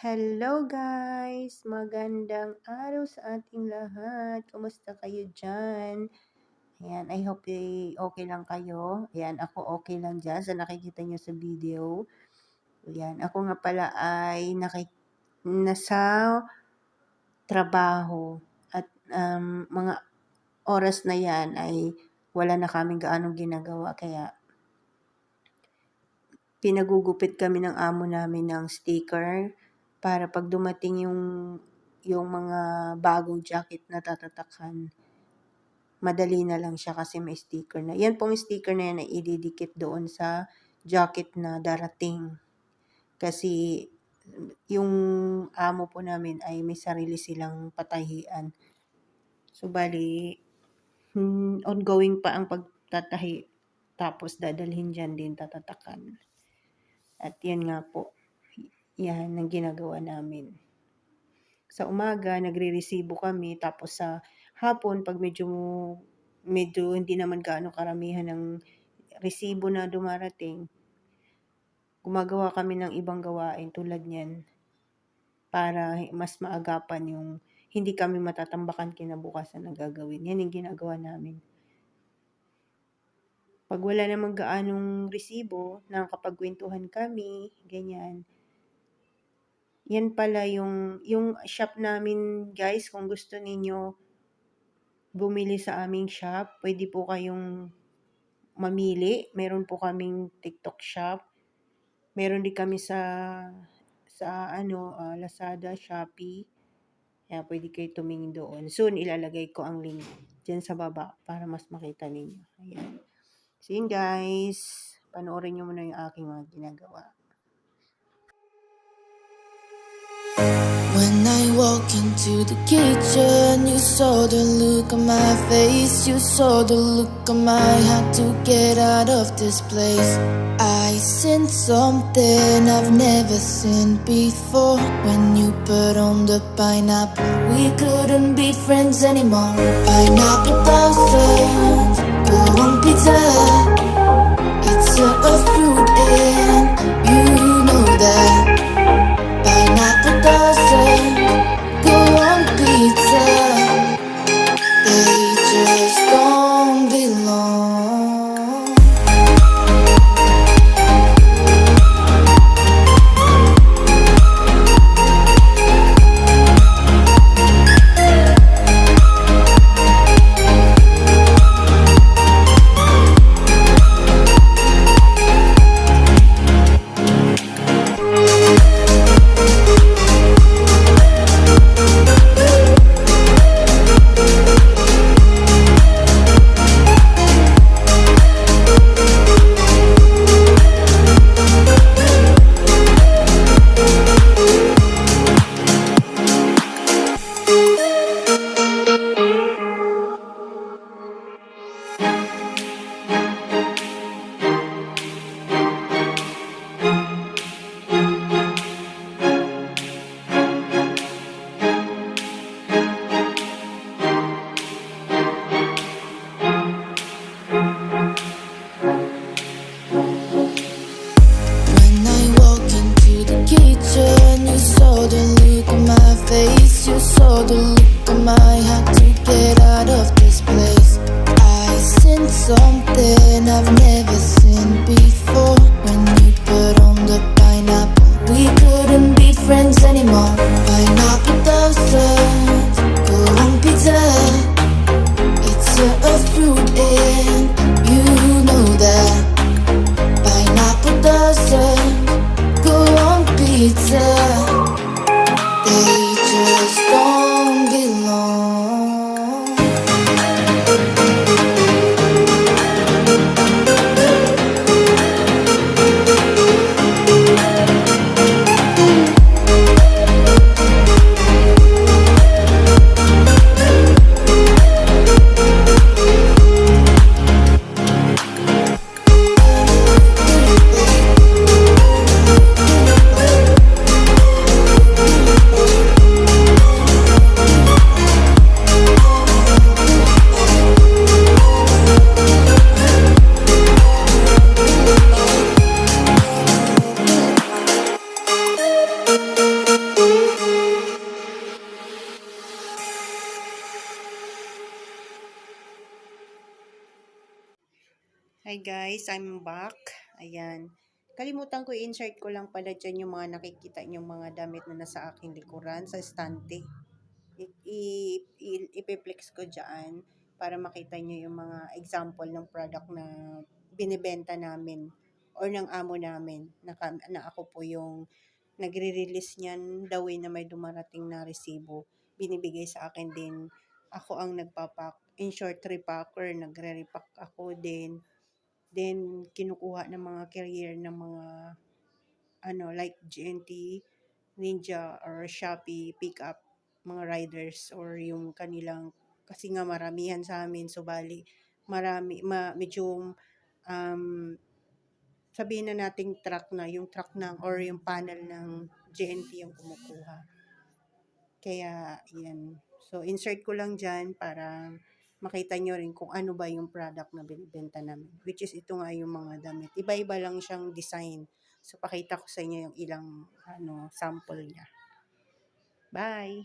Hello guys! Magandang araw sa ating lahat. Kumusta kayo dyan? Ayan, I hope okay lang kayo. Ayan, ako okay lang dyan sa nakikita nyo sa video. Ayan, ako nga pala ay nasa trabaho at mga oras na yan ay wala na kaming gaanong ginagawa kaya pinagugupit kami ng amo namin ng sticker para pag dumating yung mga bagong jacket na tatatakan, madali na lang siya kasi may sticker na. Yan pong sticker na yan ay ididikit doon sa jacket na darating. Kasi yung amo po namin ay may sarili silang patahian. So, bali, ongoing pa ang pagtatahi. Tapos dadalhin dyan din tatatakan. At yan nga po, yan ang ginagawa namin. Sa umaga, nagre-resibo kami. Tapos sa hapon, pag medyo hindi naman gaano karamihan ng resibo na dumarating, gumagawa kami ng ibang gawain tulad niyan para mas maagapan yung hindi kami matatambakan kinabukasan na gagawin. Yan yung ginagawa namin. Pag wala namang gaanong resibo, nakakapagkwentuhan kami, ganyan. Yan pala yung shop namin, guys. Kung gusto ninyo bumili sa aming shop, pwede po kayong mamili. Meron po kaming TikTok shop. Meron din kami sa Lazada, Shopee. Kaya pwede kayo tumingin doon. Soon, ilalagay ko ang link dyan sa baba para mas makita ninyo. Ayan. So yun guys, panoorin nyo muna yung aking mga ginagawa. When I walk into the kitchen, you saw the look on my face, you saw the look on my heart to get out of this place. I seen something I've never seen before. When you put on the pineapple, we couldn't be friends anymore. Pineapple thousands, go on pizza. It's a fruit and you know that. Pineapple doesn't go on pizza. They just don't belong. When I walk into the kitchen, you saw the look on my face, you saw the look on my heart to get out of this place. I seen something I've never seen before. When you put on the pineapple, we couldn't be friends anymore. Pineapple doesn't go on pizza. It's a fruit and you know that. Pineapple doesn't go on pizza. They just don't belong. Hi guys, I'm back. Ayan. Kalimutan ko i-insert ko lang pala dyan yung mga nakikita yung mga damit na nasa aking likuran sa estante. Ipiplex ko dyan para makita nyo yung mga example ng product na binibenta namin or ng amo namin na ako po yung nagre-release niyan the way na may dumarating na resibo. Binibigay sa akin din. Ako ang nagpapak. In short, repacker. Nagre-repack ako din. Then, kinukuha ng mga carrier ng mga like GNT, Ninja, or Shopee, pick up mga riders or yung kanilang, kasi nga maramihan sa amin, so bali, medyo, sabihin na nating yung truck ng, or yung panel ng GNT yung kumukuha. Kaya, yan. So, insert ko lang dyan para makita nyo rin kung ano ba yung product na binibenta namin. Which is, ito nga yung mga damit. Iba-iba lang siyang design. So, pakita ko sa inyo yung ilang sample niya. Bye!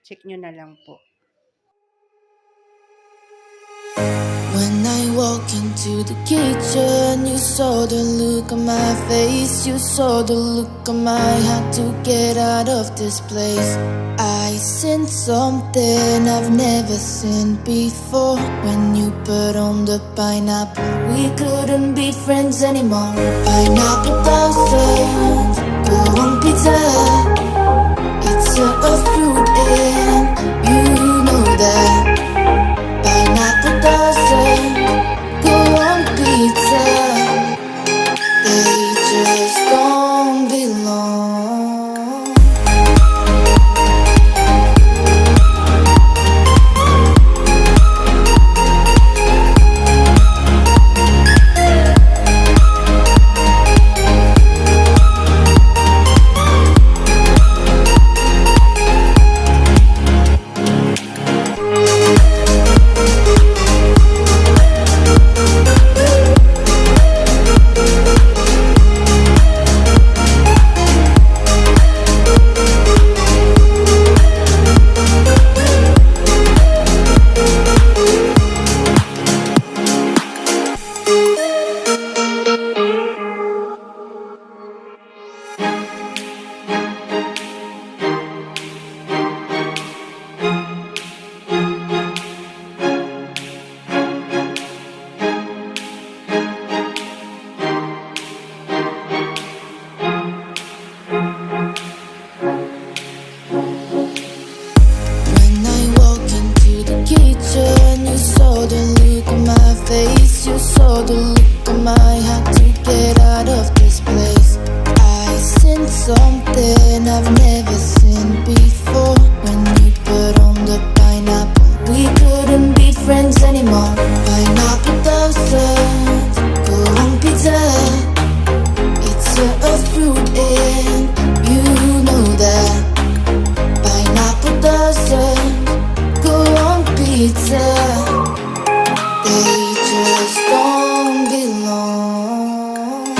Check nyo na lang po. When I walk into the kitchen, you saw the look on my face. You saw the look on my had to get out of this place. I seen something I've never seen before. When you put on the pineapple, we couldn't be friends anymore. Pineapple thousand, go on pizza. It's a fruit and you know that. Pineapple doesn't go on pizza. They just don't belong. When I walk into the kitchen, you saw the look on my face. You saw the look on my had to get out of this place. I seen something I've never seen before. When you put on the pineapple, we couldn't be friends anymore. Pineapple doesn't go on pizza. It's a fruit and you know that. Pineapple doesn't go on pizza. They just don't belong.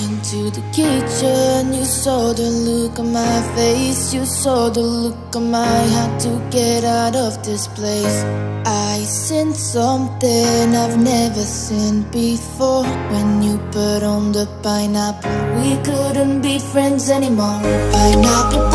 into the kitchen, you saw the look on my face, you saw the look on my heart to get out of this place. I seen something I've never seen before. When you put on the pineapple, we couldn't be friends anymore. Pineapple